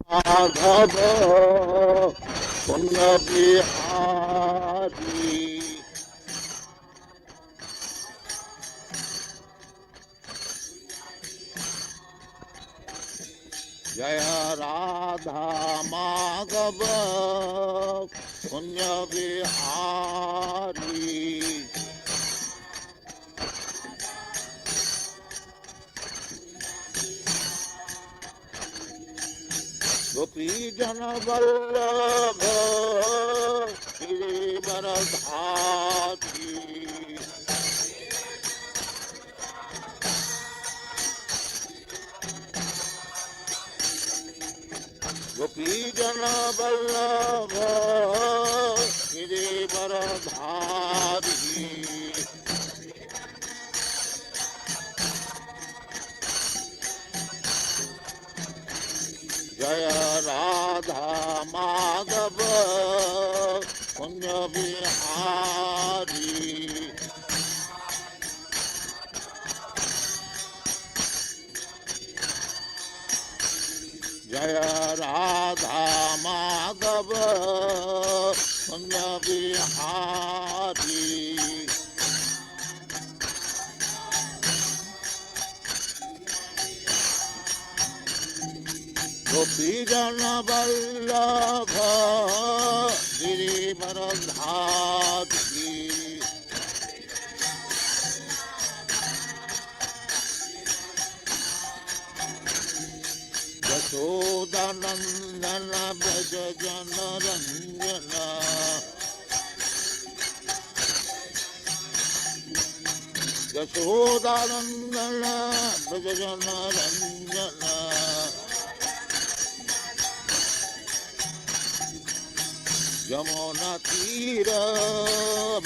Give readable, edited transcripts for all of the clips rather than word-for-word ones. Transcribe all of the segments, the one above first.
Madhava Punya Bihari Jaya Radha Madhava Punya Bihari Gopi Jana Vallabha Śrīmad-Bhāgavatam Gopi Jana Vallabha Śrīmad-Bhāgavatam Jaya Radha Madhava Punya Bihari Jaya Radha Madhava Punya Bihari Gopi Jana Vallabha Śrīmad-Bhāgavatam Yashodanandana Braja Jana Ranjana Yashodanandana Braja Jana Ranjana Yamuna Tira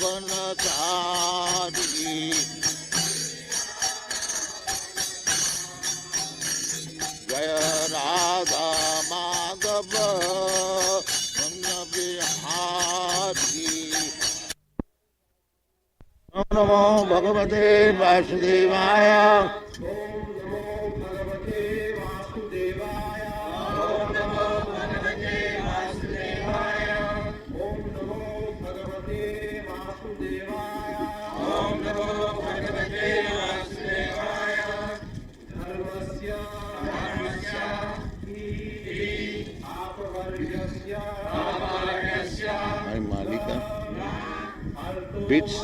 Vanachari Jaya Radha Madhava Punya Bihari Namo Bhagavate Vasudevaya Bits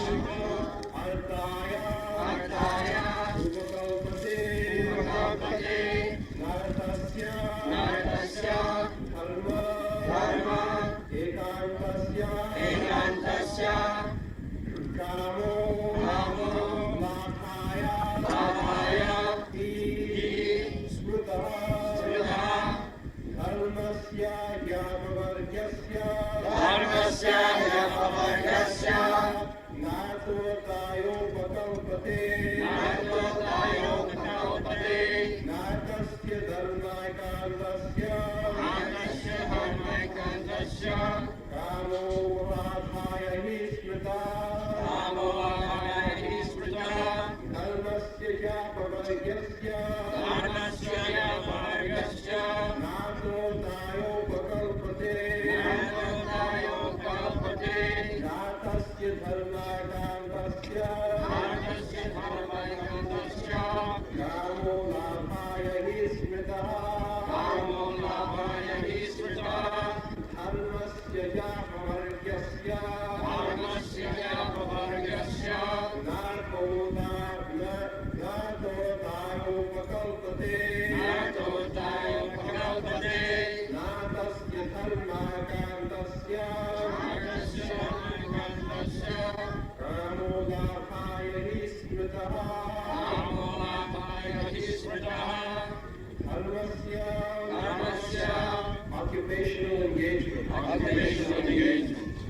Occupational engagement.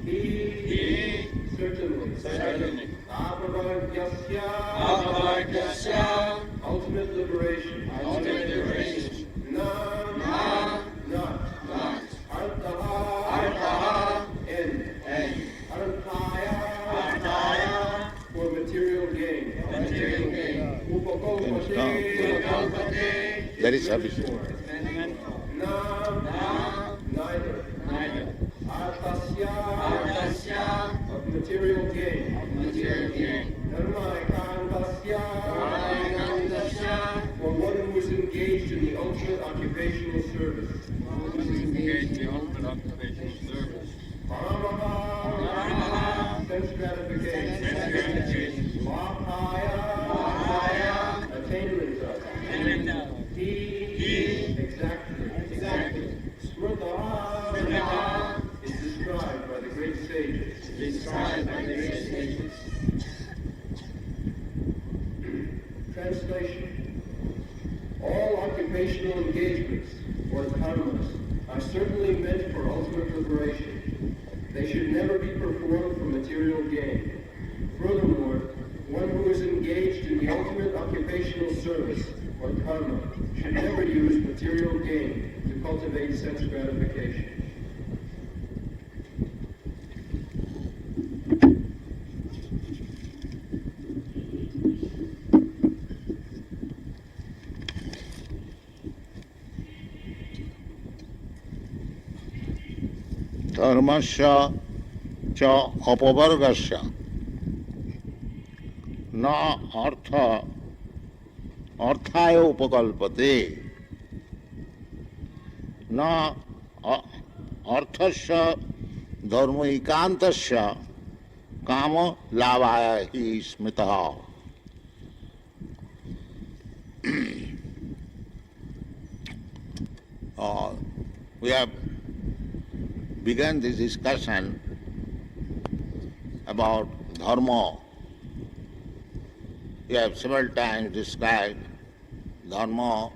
He certainly. Apavagyasya. Ultimate liberation. Not. Artaha. End. Artaya. For material gain. Upakalpate. That is sufficient. Nam. ultimate occupational service. Dharma, sense gratification. Mahaya, attainment of. He, exactly. Smrita is described by the great sages. Translation. All occupational engagements, or dharmas, are certainly meant for ultimate liberation. They should never be performed for material gain. Furthermore, one who is engaged in the ultimate occupational service, or karma, should never use material gain to cultivate sense gratification. धर्मस्य च अपवर्गस्य न अर्थाय उपकल्पते न अर्थस्य धर्मैकान्तस्य काम लाभाय हि स्मृतः. We have began this discussion about Dharma. We have several times described Dharma,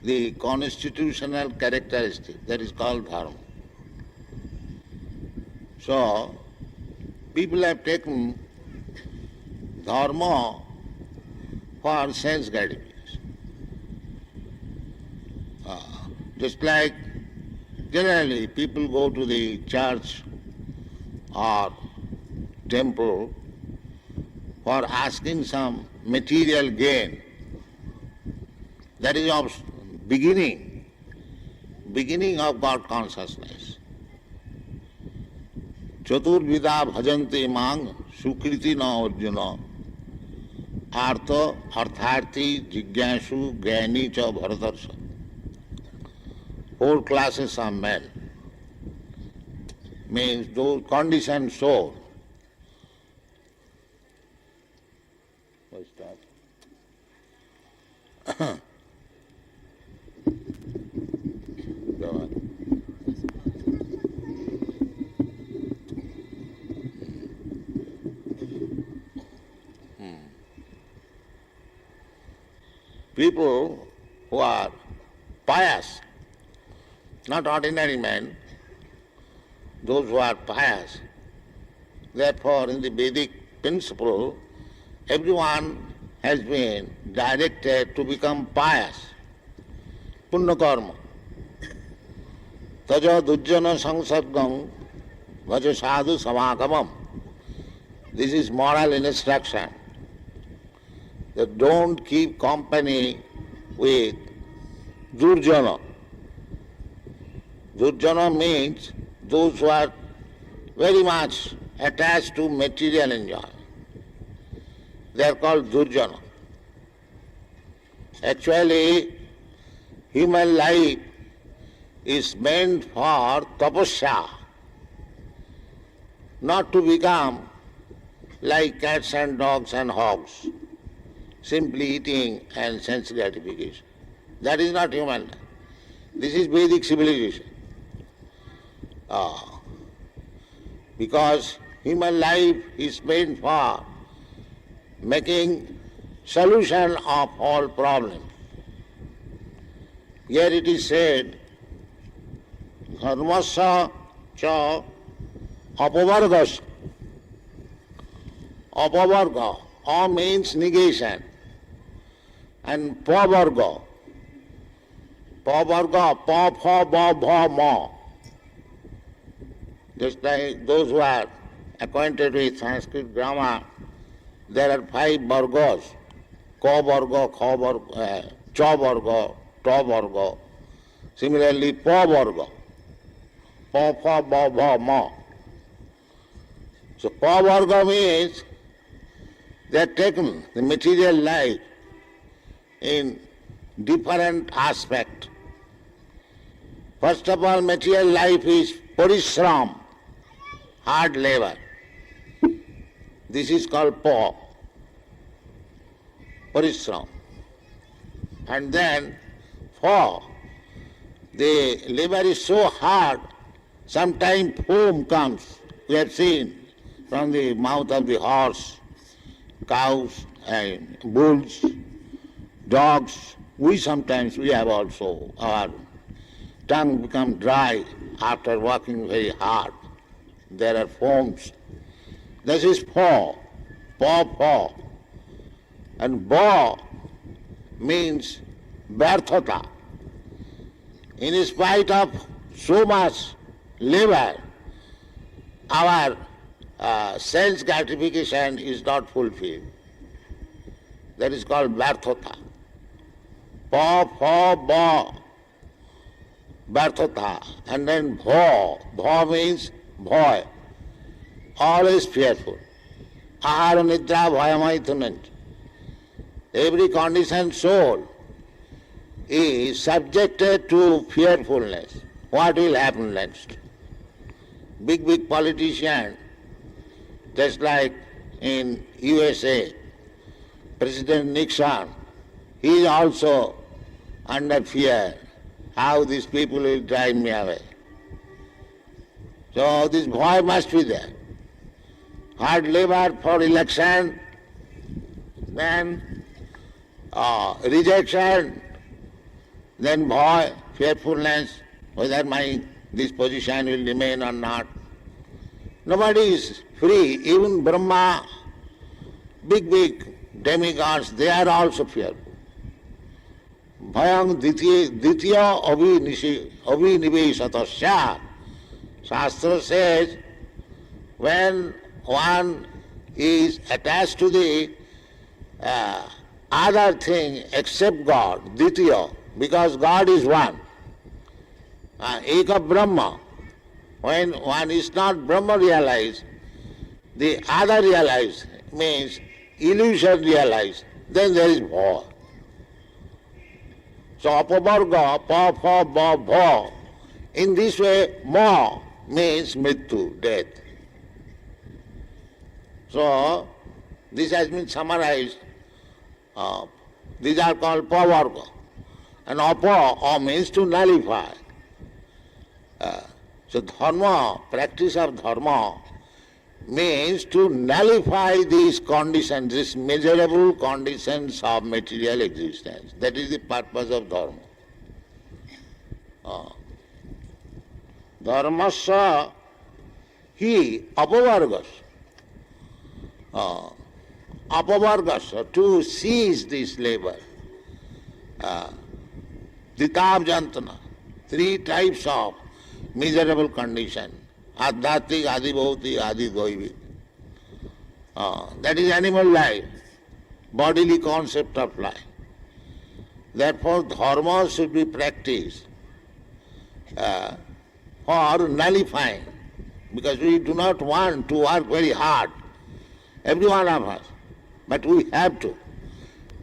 the constitutional characteristic that is called Dharma. So, people have taken Dharma for sense gratification. Just like generally people go to the church or temple for asking some material gain. That is of beginning of God consciousness. Chaturvida bhajanti mang sukriti na arjuna artha artharthi jigyasu gyani cha bharatarsha. 4 classes of men, means those conditioned souls. What's that? Go on. People who are pious, not ordinary men, those who are pious. Therefore, in the Vedic principle, everyone has been directed to become pious. Punna karma. Taja dujjana sangsargam vaja sadhu samagamam. This is moral instruction. That don't keep company with durjana. Durjana means those who are very much attached to material enjoyment. They are called durjana. Actually, human life is meant for tapasya, not to become like cats and dogs and hogs, simply eating and sense gratification. That is not human life. This is Vedic civilization. Because human life is meant for making solution of all problems. Here it is said, dharmasya cha apavargas. Apavarga, a means negation, and pavarga. Pavarga, pa, pha, ba, bha, ma. Just like those who are acquainted with Sanskrit grammar, there are 5 vargas, ka varga, kha varga, cha varga, ta varga. Similarly, pa varga, pa, pha, ba, bha, ma. So pa varga means they have taken the material life in different aspect. First of all, material life is parishram, hard labor. This is called parishram. And then the labor is so hard, sometimes foam comes. We have seen from the mouth of the horse, cows and bulls, dogs. We have also, our tongue become dry after working very hard. There are foams. This is paw. And ba means vyarthata. In spite of so much labor, our sense gratification is not fulfilled. That is called vyarthata. Ba, vyarthata. And then bha means bhoy, always fearful. Ahara nidra bhayamaithunant. Every conditioned soul is subjected to fearfulness. What will happen next? Big politician, just like in USA, President Nixon, he is also under fear. How these people will drive me away. So this bhoy must be there. Hard labor for election, then rejection, then bhoy, fearfulness, whether this position will remain or not. Nobody is free. Even Brahma, big demigods, they are also fearful. Bhayang ditya abhiniveshatasya. Shastra says, when one is attached to the other thing except God, ditya, because God is one, eka Brahma. When one is not Brahma realized, the other realized means illusion realized, then there is bha. So apavarga, pa, ba, bha. In this way, ma means mrityu, death. So this has been summarized. These are called pavarga. And apa means to nullify. So dharma, practice of dharma, means to nullify these conditions, these measurable conditions of material existence. That is the purpose of dharma. Dharmasya hi apavargas. Apavargas, to cease this labor. Ditabjantana, 3 types of miserable condition. Adhyatmik, adhibhauti, adhidvaivik. That is animal life, bodily concept of life. Therefore, dharma should be practiced for nullifying, because we do not want to work very hard, every one of us, but we have to,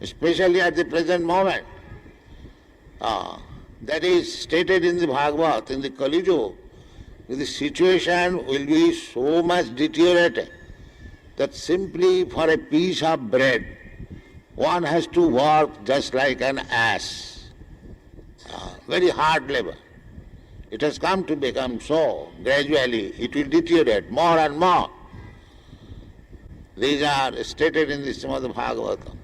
especially at the present moment. That is stated in the Bhagavad, in the Kali Yuga. The situation will be so much deteriorated that simply for a piece of bread, one has to work just like an ass. Very hard labor. It has come to become so. Gradually it will deteriorate more and more. These are stated in the Śrīmad-Bhāgavatam.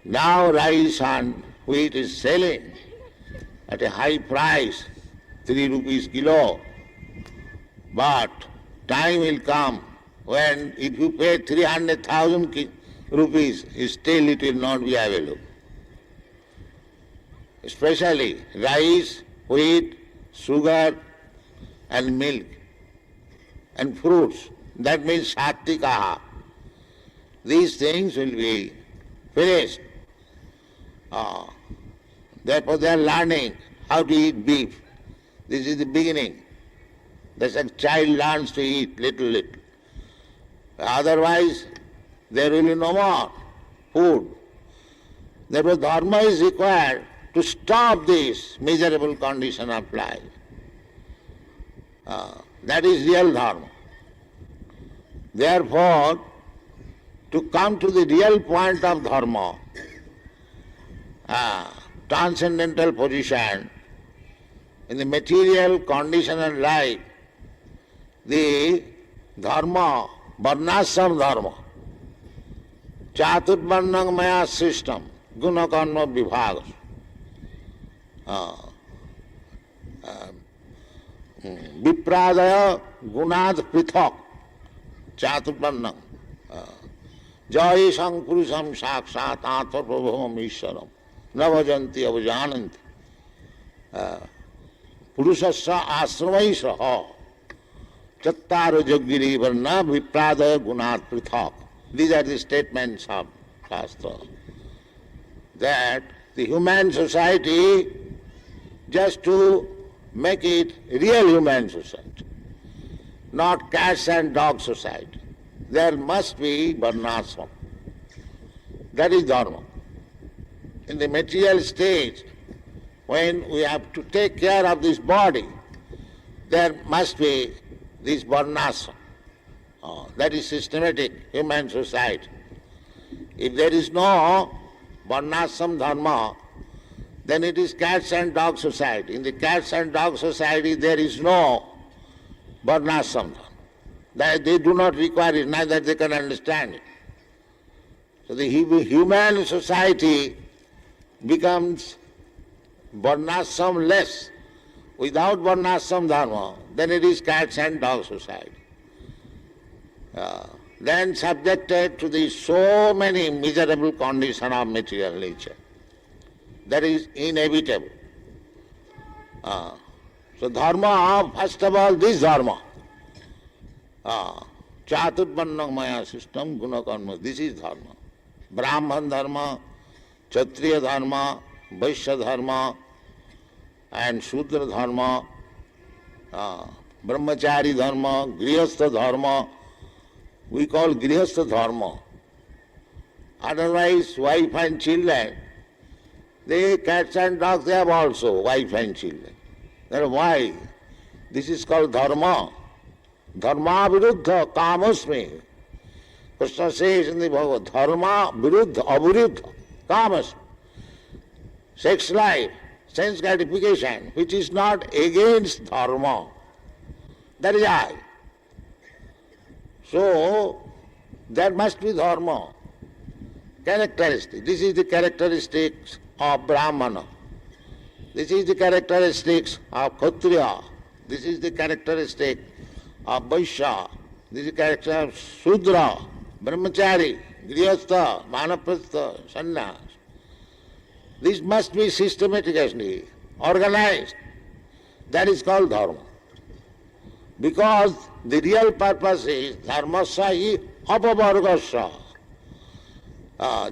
Now rice and wheat is selling at a high price, 3 rupees kilo. But time will come when if you pay 300,000 rupees, still it will not be available. Especially rice, wheat, sugar and milk and fruits. That means sattikaha. These things will be finished. Therefore they are learning how to eat beef. This is the beginning. That's a child learns to eat little. Otherwise there will be no more food. Therefore dharma is required to stop this miserable condition of life. That is real dharma. Therefore, to come to the real point of dharma, transcendental position, in the material conditional life, the dharma, varnashram dharma, chaturvarnam maya system, guna karma vibhaga, vipradaya gunad prithak, chaturvarnam, jayesang purusham sakshat atmarprabhavam ishwaram, navajanti avajananti, पुरुषस्य आश्रमैः सह चत्तारो जगगिरी वर्णा विप्रादय गुणात् पृथक. These are the statements of Shastra. That the human society, just to make it real human society, not cats and dog society, there must be varnashram. That is dharma. In the material stage, when we have to take care of this body, there must be this varnashram. That is systematic human society. If there is no varnashram dharma, then it is cats and dog society. In the cats and dog society there is no varnashram dharma. They do not require it, neither they can understand it. So the human society becomes varnashram less. Without varnashram dharma, then it is cats and dog society. Then subjected to the so many miserable conditions of material nature. That is inevitable. So dharma, first of all, this dharma, chaturvarnam maya system, guna karma, this is dharma. Brahman dharma, Kshatriya dharma, Vaishya dharma, and Shudra dharma, Brahmachari dharma, Grihastha dharma, we call Grihastha dharma. Otherwise, wife and children, they cats and dogs, they have also wife and children. Then why? This is called dharma. Dharma viruddha kamasmi. Krishna says in the Bhagavad, dharma viruddha aviruddha kamasmi. Sex life, sense gratification, which is not against dharma. That is I. So, there must be dharma. Characteristic. This is the characteristics of Brahmana. This is the characteristics of Kshatriya. This is the characteristic of Vaishya. This is the character of Shudra, Brahmachari, Grihastha, Vanaprastha, Sannyas. This must be systematically organized. That is called dharma. Because the real purpose is dharmasya hi apavargasya.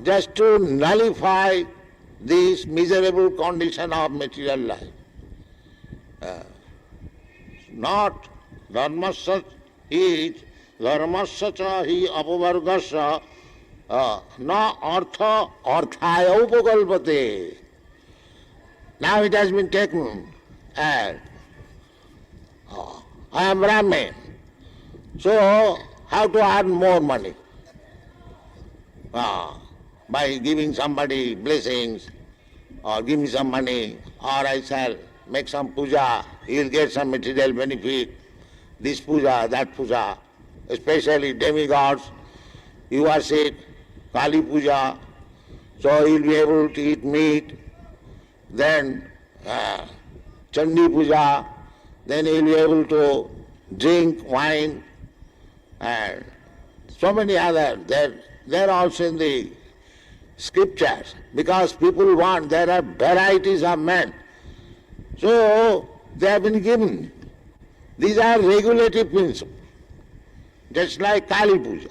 Just to nullify this miserable condition of material life. Not dharmasya is dharmasya cha hi apavargasya na artha arthaya upakalpate. Now it has been taken as I am Brahmin, so how to earn more money? By giving somebody blessings, or give me some money, or I shall make some puja, he will get some material benefit, this puja, that puja, especially demigods, you worship Kali puja, so he will be able to eat meat, then Chandi puja, then he will be able to drink wine, and so many other. They're also in the scriptures, because people want, there are varieties of men. So they have been given. These are regulative principles, just like Kali puja,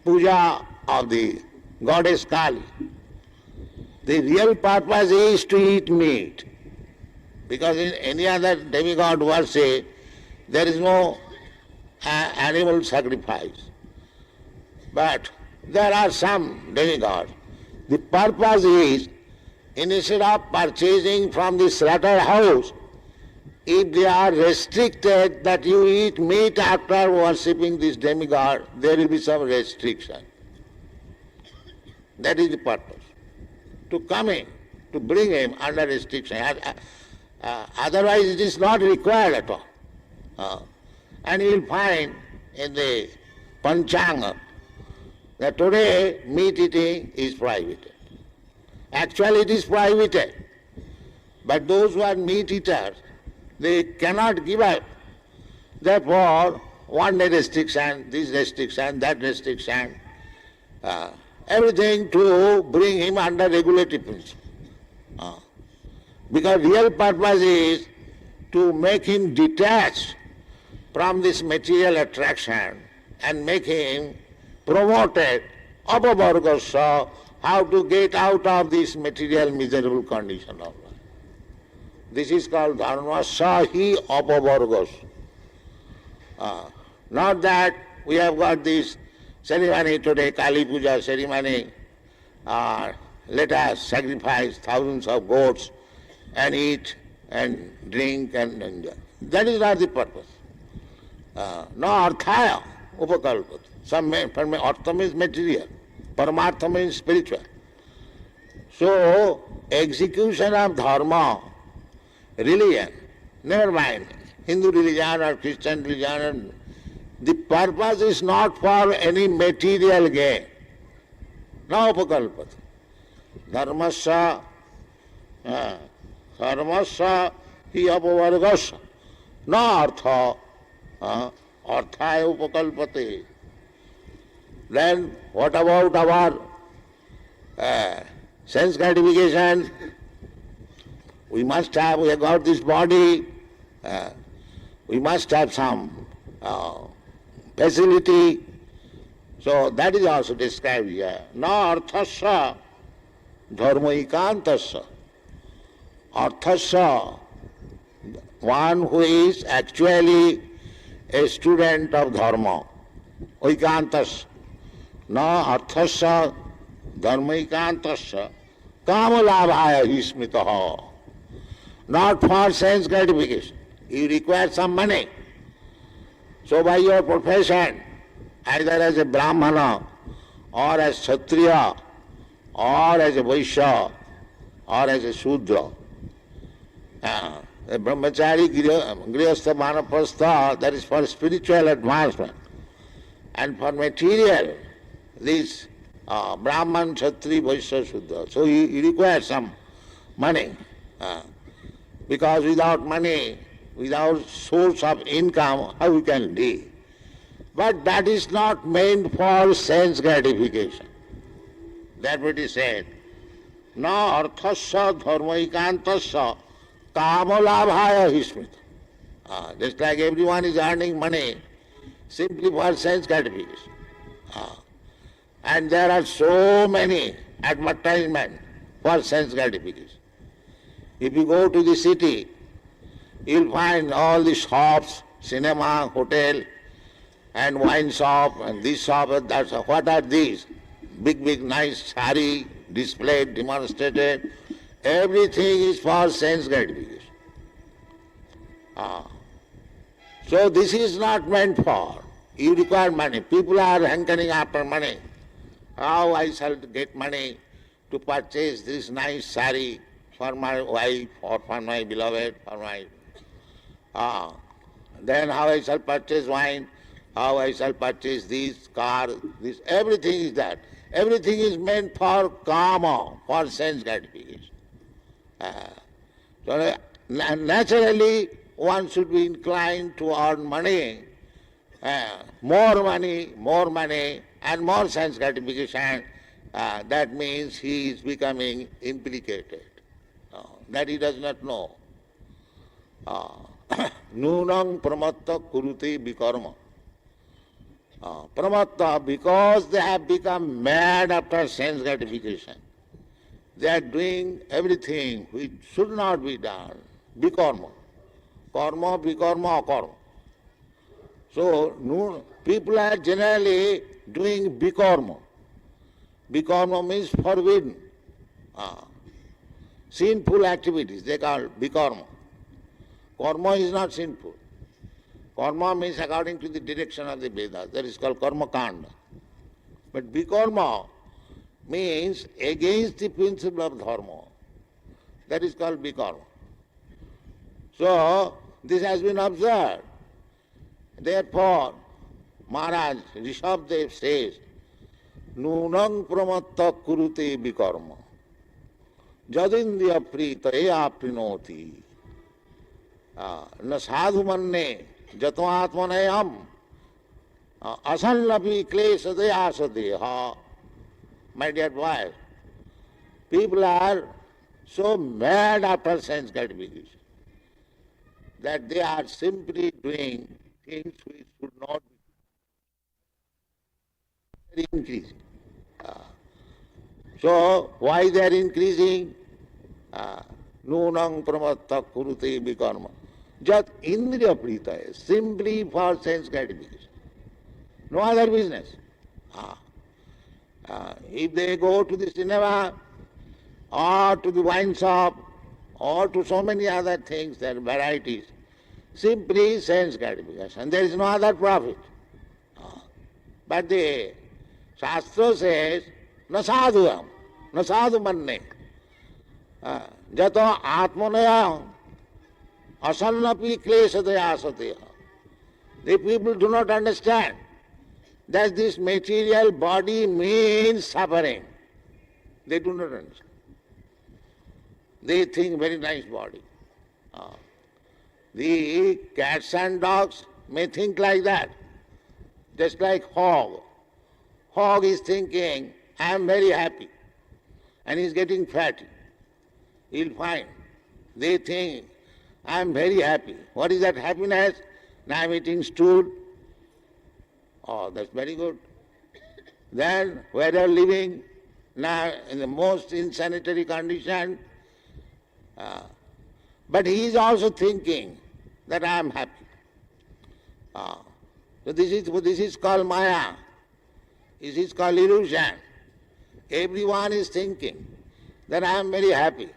puja of the goddess Kali. The real purpose is to eat meat. Because in any other demigod worship, there is no animal sacrifice. But there are some demigods, The purpose is, instead of purchasing from the slaughterhouse, if they are restricted that you eat meat after worshipping this demigod, there will be some restriction. That is the purpose. To come in, to bring him under restriction. Otherwise it is not required at all. And you will find in the Panchanga that today meat eating is prohibited. Actually it is prohibited. But those who are meat eaters, they cannot give up. Therefore, one day restriction, this restriction, that restriction, everything to bring him under regulatory principle. Because real purpose is to make him detached from this material attraction and make him promoted apavargasya, how to get out of this material miserable condition of life. This is called Dharma sahi apavargas. Not that we have got this ceremony today, Kali Puja ceremony, let us sacrifice thousands of goats and eat and drink and enjoy. That is not the purpose. No arthaya upakalpata. Artha means material, paramartha means spiritual. So, execution of dharma, religion, never mind, Hindu religion or Christian religion, the purpose is not for any material gain. No upakalpata. Dharmasya hi apavargasya. No artha. Arthaya upakalpate. Then what about our sense gratification? We have got this body, we must have some facility. So that is also described here. Na arthasya dharma ikantasya. Arthasya, one who is actually a student of dharma. Ikantasya. Na arthasya dharma ikantasya kamalabhaya hismitaha. Not for sense gratification. You require some money. So by your profession, either as a Brahmana, or as Kshatriya, or as a Vaishya, or as a Shudra, a Brahmachari, Grihastha, Manapastha, that is for spiritual advancement. And for material, this Brahman, Kshatri, Vaishya, Shudra. So you require some money. Because without money, without source of income, how we can live? But that is not meant for sense gratification. That's what he said. Na arthasya dharmaikantasya kamalabhaya hismita. Just like everyone is earning money simply for sense gratification. And there are so many advertisements for sense gratification. If you go to the city, you'll find all the shops, cinema, hotel, and wine shop, and this shop, and that shop. What are these? Big, nice sari, displayed, demonstrated. Everything is for sense gratification. So this is not meant for. You require money. People are hankering after money. How I shall get money to purchase this nice sari for my wife or for my beloved, for my... Then how I shall purchase wine, how I shall purchase this car, this, everything is that. Everything is meant for kama, for sense gratification. So naturally, one should be inclined to earn money, more money, and more sense gratification. That means he is becoming implicated. That he does not know. Nunang pramatta kuruti vikarma. Pramatta, because they have become mad after sense gratification. They are doing everything which should not be done. Vikarma. Karma, vikarma, akarma. So people are generally doing vikarma. Vikarma means forbidden. Sinful activities, they call vikarma. Karma is not sinful. Karma means according to the direction of the Vedas. That is called karma kanda. But vikarma means against the principle of dharma. That is called vikarma. So, this has been observed. Therefore, Maharaj Rishabdev says, Nunang pramatta kurute vikarma jadindriya prita aprinoti na sadhu manne jato atmanayam asallapi klesade asadeha. My dear boys, people are so mad after sense gratification that they are simply doing things which should not be increasing. So, why they are increasing? Nunang pramatta kurute vikarma. Jat indriya prita, simply for sense gratification. No other business. If they go to the cinema, or to the wine shop, or to so many other things, there are varieties, simply sense gratification. There is no other profit. But the Shastra says, na sadhuam, na sadhu manne, jato atmanaya asannapi klesataya asataya. The people do not understand that this material body means suffering. They do not understand. They think very nice body. The cats and dogs may think like that. Just like hog. Hog is thinking, I am very happy. And he is getting fat. He will find. They think, I am very happy. What is that happiness? Now I am eating stool. Oh, that's very good. Then, where they are living, now in the most insanitary condition, but he is also thinking that I am happy. So this is called Maya. This is called illusion. Everyone is thinking that I am very happy.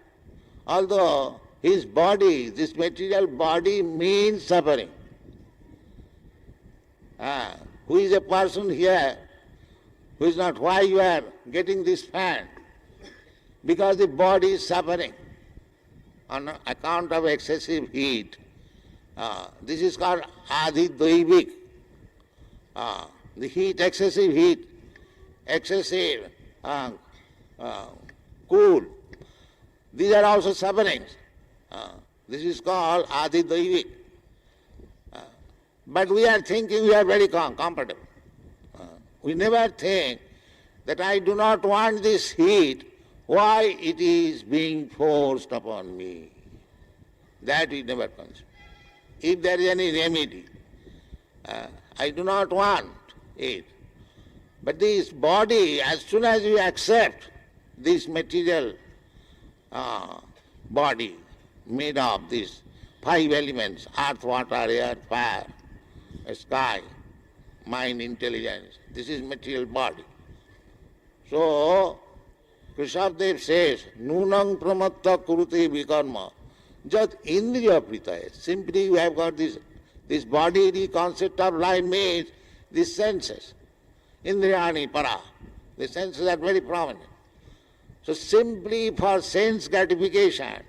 Although his body, this material body means suffering. Who is a person here who is not, why you are getting this fan? Because the body is suffering on account of excessive heat. This is called adhi-daivik. The heat, excessive heat, excessive cool. These are also sufferings. This is called adhi-daivik. But we are thinking we are very comfortable. We never think that I do not want this heat, why it is being forced upon me. That we never consider. If there is any remedy, I do not want it. But this body, as soon as you accept this material body made of these 5 elements, earth, water, air, fire, sky, mind, intelligence, this is material body. So, Krishnadeva says, Nunang pramatta kurute vikarma, jat indriya pritaya. Simply you have got this body, the concept of life means these senses. Indriyani para. The senses are very prominent. So simply for sense gratification,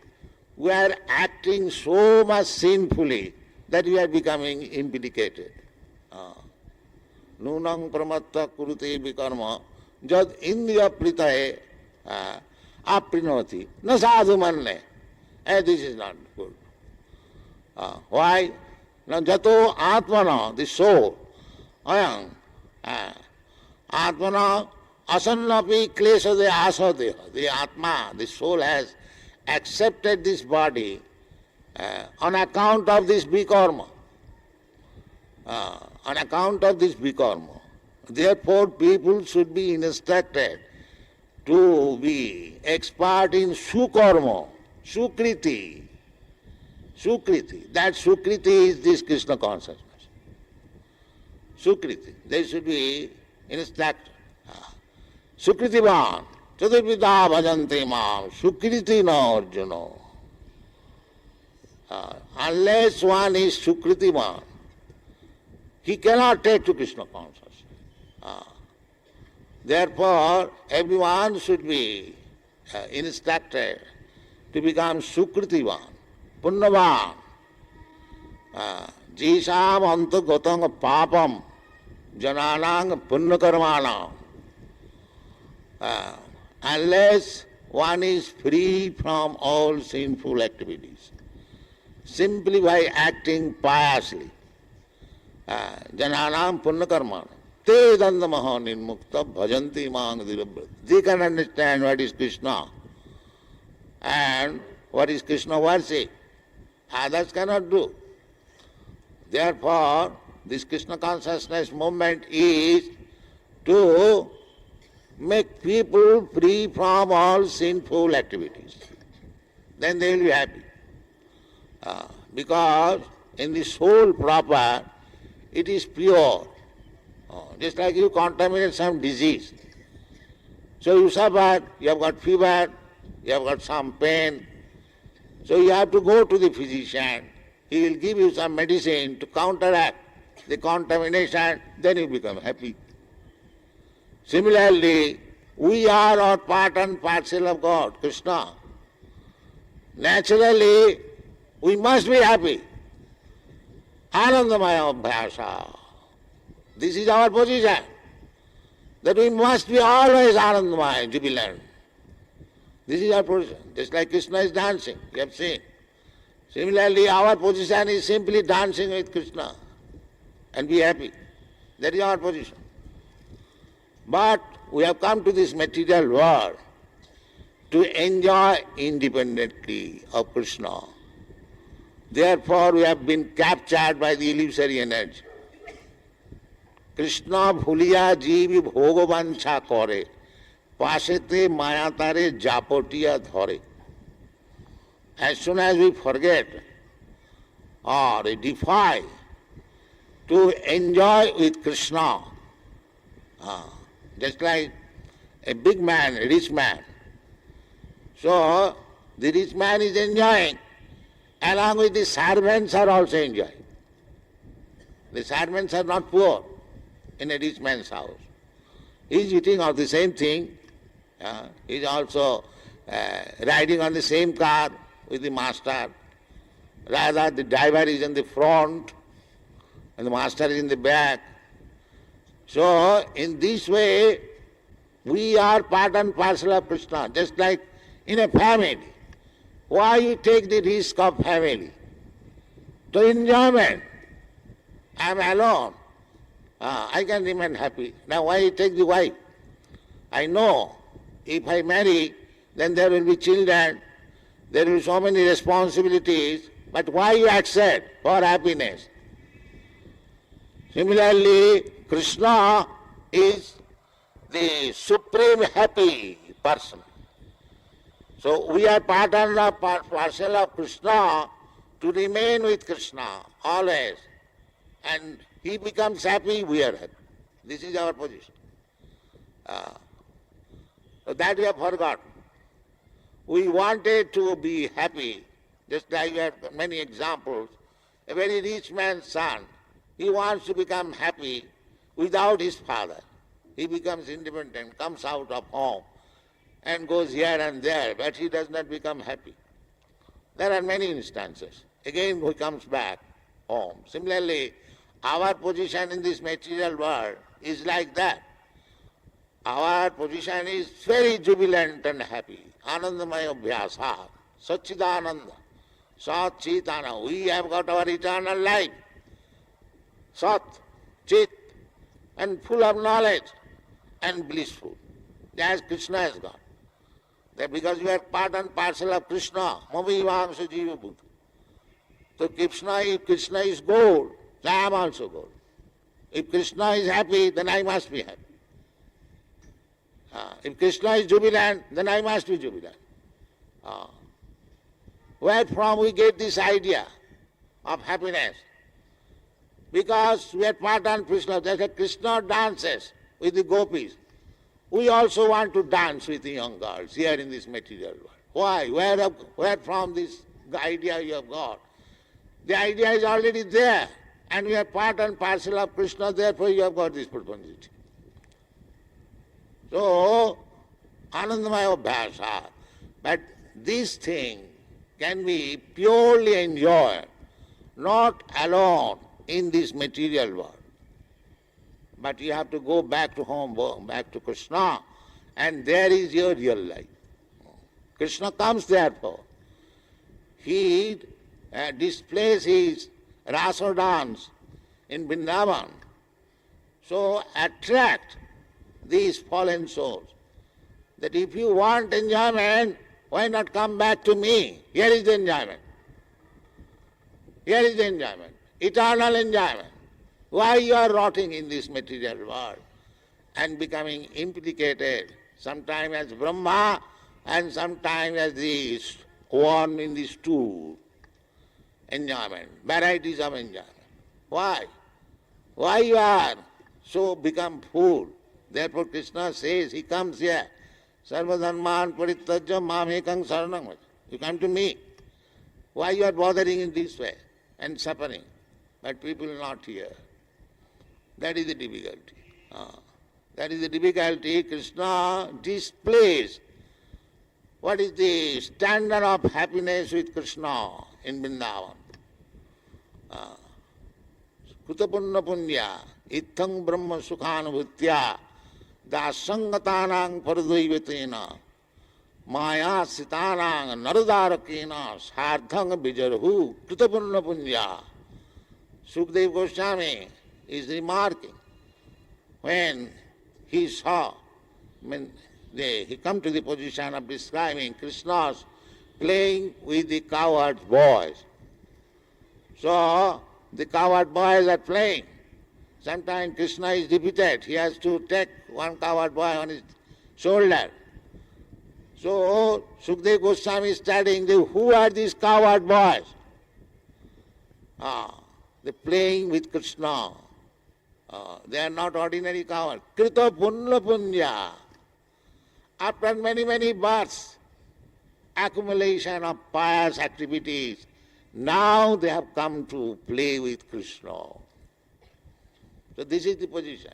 we are acting so much sinfully that we are becoming implicated. Nunang pramatta kurute vikarma jad indriya pritaye aprinoti na sadhu manne. This is not good. Why? Now jato atmana, the soul, atmana asannapi klesade asadeha. The atma, the soul has accepted this body on account of this vikarma. On account of this vikarma. Therefore, people should be instructed to be expert in sukarma, sukriti. Sukriti. That sukriti is this Krishna consciousness. Sukriti. They should be instructed. Sukritivan, chaturvidha bhajanti mam, sukriti na arjuna. Unless one is sukritivan, he cannot take to Krishna consciousness. Therefore, everyone should be instructed to become sukritivan, punnavan, jisam antagatang papam, jananang punnakarmanam. Unless one is free from all sinful activities, simply by acting piously, jananam punnakarmanam, te dandamaha nirmukta bhajanti mang dirabhrata. They can understand what is Krishna and what is Krishna worship. Others cannot do. Therefore, this Krishna consciousness movement is to make people free from all sinful activities. Then they will be happy. Because in the soul proper, it is pure. Just like you contaminate some disease. So you suffer, you have got fever, you have got some pain. So you have to go to the physician. He will give you some medicine to counteract the contamination, then you become happy. Similarly, we are all part and parcel of God, Krishna. Naturally, we must be happy. Anandamaya abhyasa. This is our position, that we must be always Anandamaya, jubilant. This is our position. Just like Krishna is dancing, you have seen. Similarly, our position is simply dancing with Krishna and be happy. That is our position. But we have come to this material world to enjoy independently of Krishna. Therefore, we have been captured by the illusory energy. Krishna bhuliya jivi bhogavancha kore, pasete mayatare japotiya dhare. As soon as we forget or defy to enjoy with Krishna, just like a big man, a rich man. So, the rich man is enjoying, along with the servants are also enjoying. The servants are not poor in a rich man's house. He is eating of the same thing. He is also riding on the same car with the master. Rather, the driver is in the front and the master is in the back. So, in this way, we are part and parcel of Krishna, just like in a family. Why you take the risk of family? To enjoyment. I am alone. I can remain happy. Now why you take the wife? I know if I marry, then there will be children, there will be so many responsibilities, but why you accept for happiness? Similarly, Krishna is the supreme happy person. So we are part and parcel of Krishna to remain with Krishna always. And he becomes happy, we are happy. This is our position. So that we have forgotten. We wanted to be happy, just like we have many examples. A very rich man's son, he wants to become happy without his father. He becomes independent, comes out of home and goes here and there, but he does not become happy. There are many instances. Again he comes back home. Similarly, our position in this material world is like that. Our position is very jubilant and happy. Anandamaya abhyasa, Satchidananda, Sat Chitana. We have got our eternal life. Sat, Chit, and full of knowledge and blissful, as Krishna has got. That because we are part and parcel of Krishna, Mavivamsa Jiva Buddha. So if Krishna is gold, then I am also gold. If Krishna is happy, then I must be happy. If Krishna is jubilant, then I must be jubilant. Where from we get this idea of happiness? Because we are part and Krishna. Just like Krishna dances with the gopis. we also want to dance with young girls here in this material world. Why? Where from this idea you have got? The idea is already there, and we are part and parcel of Krishna, therefore you have got this propensity. So, Anandamaya Abhyasa, but this thing can be purely enjoyed, not alone in this material world. But you have to go back to home, back to Krishna, and there is your real life. Krishna comes therefore. He displays his rasa dance in Vrindavan. So attract these fallen souls. That if you want enjoyment, why not come back to me? Here is the enjoyment. Here is the enjoyment. Eternal enjoyment. Why you are rotting in this material world and becoming implicated, sometimes as Brahma and sometimes as the one in the stool? Enjoyment, varieties of enjoyment. Why? Why you are so become fool? Therefore Krishna says, he comes here. Sarva dharman parityajya mam ekam saranam. You come to me. Why you are bothering in this way and suffering? But people not here. That is the difficulty. That is the difficulty. Krishna displays what is the standard of happiness with Krishna in Vrindavan. Kutapunna punya, ithang brahma sukhanubhutya, dasangatanang paradaivatena, maya sitanang naradarakena, sardhang bijarhu, kutapunna punya. Sukadeva Goswami is remarking, when he saw, he come to the position of describing Krishna's playing with the cowherd boys. So, the cowherd boys are playing. Sometimes Krishna is defeated. He has to take one cowherd boy on his shoulder. So, Sukadeva Goswami is studying, who are these cowherd boys? They are playing with Krishna. They are not ordinary cowards. Krita punna punya. After many births, accumulation of pious activities, now they have come to play with Krishna. So this is the position.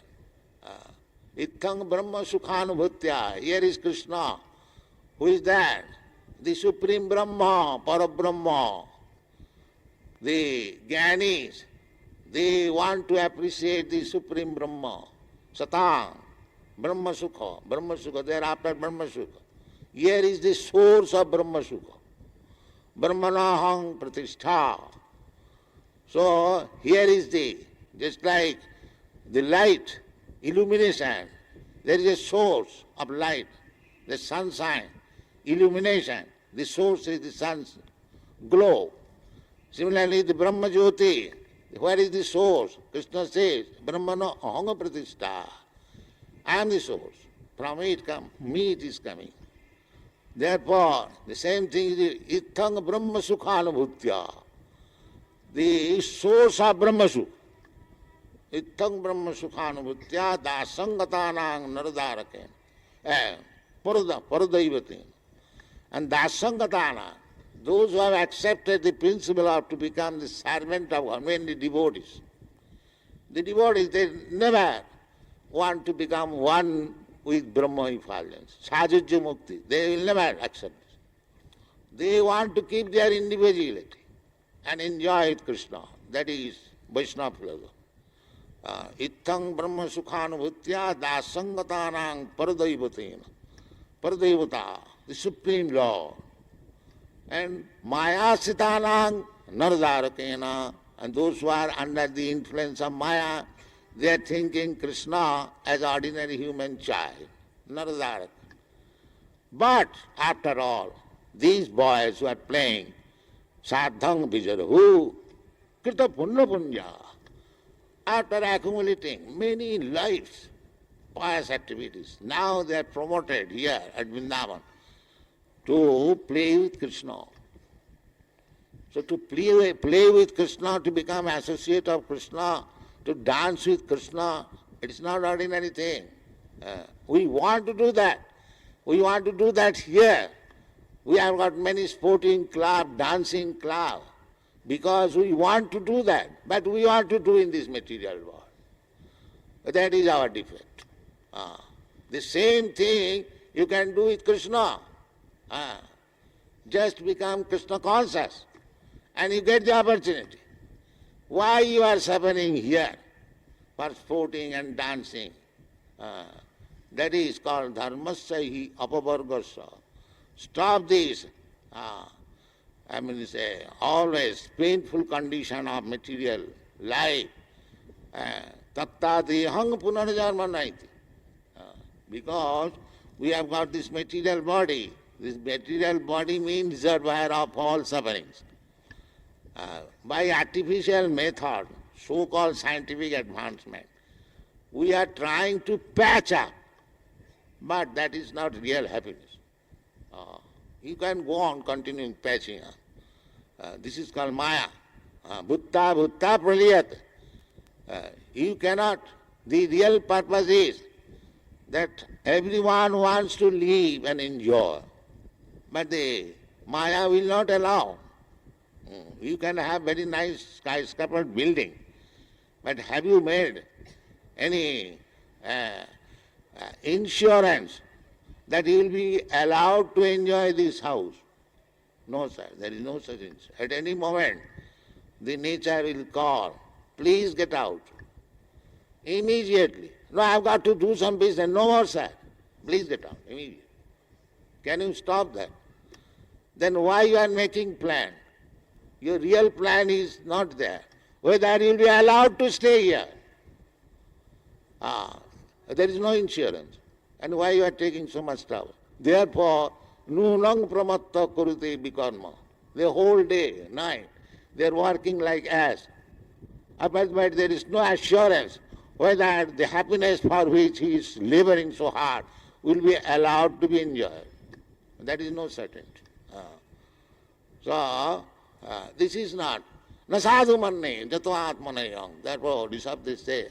Ithang Brahma Sukhanubhutya. Here is Krishna. Who is that? The Supreme Brahma, Parabrahma. The Jnanis, they want to appreciate the Supreme Brahma. Satang, Brahma Sukha, thereafter Brahma Sukha. Here is the source of Brahma Sukha. Brahmanaham Pratishtha. So here is just like the light, illumination, there is a source of light, the sunshine, illumination, the source is the sun's glow. Similarly, the Brahma Jyoti, where is the source? Krishna says, Brahmana ahanga pratishtha. I am the source. From it me it is coming. Therefore, the same thing is ithang Brahma Sukhanubhutya. The source of Brahma Sukha. Ithang Brahma Sukhanubhutya dasangatanang naradaraken. Paradaivatin. And dasangatana, those who have accepted the principle of to become the servant of God, when the devotees, they never want to become one with Brahma effulgence, Sajajya Mukti. They will never accept this. They want to keep their individuality and enjoy with Krishna. That is Vaishnava philosophy. Ithang Brahma Sukhanubhutya dasangatanang paradaivatena. Paradevata, the Supreme Lord. And Maya Sitanang Naradarakena, and those who are under the influence of Maya, they are thinking Krishna as ordinary human child, Naradarak. But after all, these boys who are playing Sadhang Vijarahu, Krita Punna Punya, after accumulating many lives, pious activities, now they are promoted here at Vrindavan to play with Krishna. So to play with Krishna, to become associate of Krishna, to dance with Krishna, it is not ordinary thing. We want to do that. We want to do that here. We have got many sporting club, dancing club, because we want to do that. But we want to do in this material world. That is our defect. The same thing you can do with Krishna. Just become Krishna conscious and you get the opportunity. Why you are suffering here for sporting and dancing? That is called dharmasya hi apavargasya. Stop this. Say always painful condition of material life. Tattatihang punarjanma naiti. Because we have got this material body. This material body means reservoir of all sufferings. By artificial method, so-called scientific advancement, we are trying to patch up, but that is not real happiness. You can go on continuing patching up. This is called Maya. Bhutta bhutta praliyat. You cannot. The real purpose is that everyone wants to live and enjoy, but the Maya will not allow. You can have very nice skyscraper building, but have you made any insurance that you will be allowed to enjoy this house? No, sir, there is no such insurance. At any moment, the nature will call, please get out. Immediately. No, I've got to do some business. No more, sir. Please get out. Immediately. Can you stop that? Then why you are making plan? Your real plan is not there. Whether you will be allowed to stay here. There is no insurance. And why you are taking so much trouble? Therefore, nunang pramatta kurute bikarma. The whole day, night, they are working like ass. But there is no assurance whether the happiness for which he is laboring so hard will be allowed to be enjoyed. That is no certainty. So, this is not. Na sadhu manne, jato atmanayam. Therefore, Dishabdis say,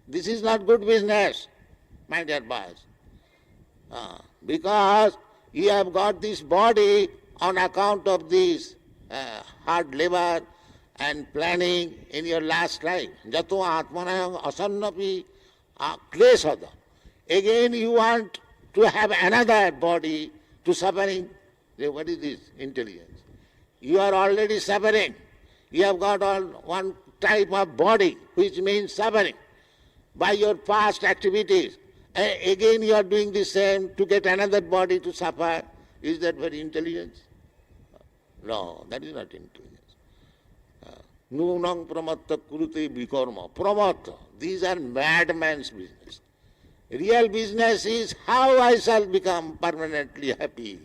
this is not good business, my dear boys. Because you have got this body on account of this hard labor and planning in your last life. Jato atmanayam asannapi klesada. Again you want to have another body to suffering. What is this intelligence? You are already suffering. You have got one type of body which means suffering by your past activities. Again you are doing the same to get another body to suffer. Is that very intelligence? No, that is not intelligence. Nunang pramatta kurute bikarma. Pramatta. These are madman's business. Real business is how I shall become permanently happy.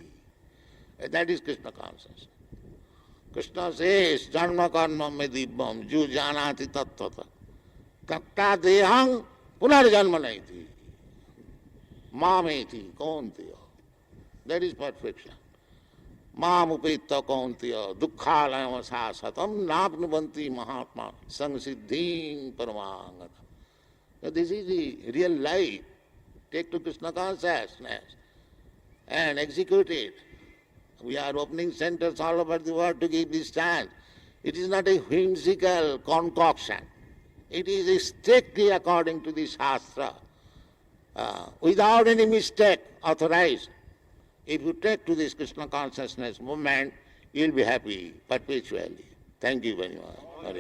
That is Krishna consciousness. Krishna says, Dharma karma me dibbam, ju janati tattvata. Tatta dehang punarjanma naiti. Mameti kauntiya. That is perfection. Mam upetta kauntiya, dukkhalayam sasatam, napnubanti mahatma, samsiddhim paramangata. So this is the real life. Take to Krishna consciousness and execute it. We are opening centers all over the world to give this chance. It is not a whimsical concoction. It is strictly according to the Shastra, without any mistake authorized. If you take to this Krishna consciousness movement, you will be happy perpetually. Thank you very much.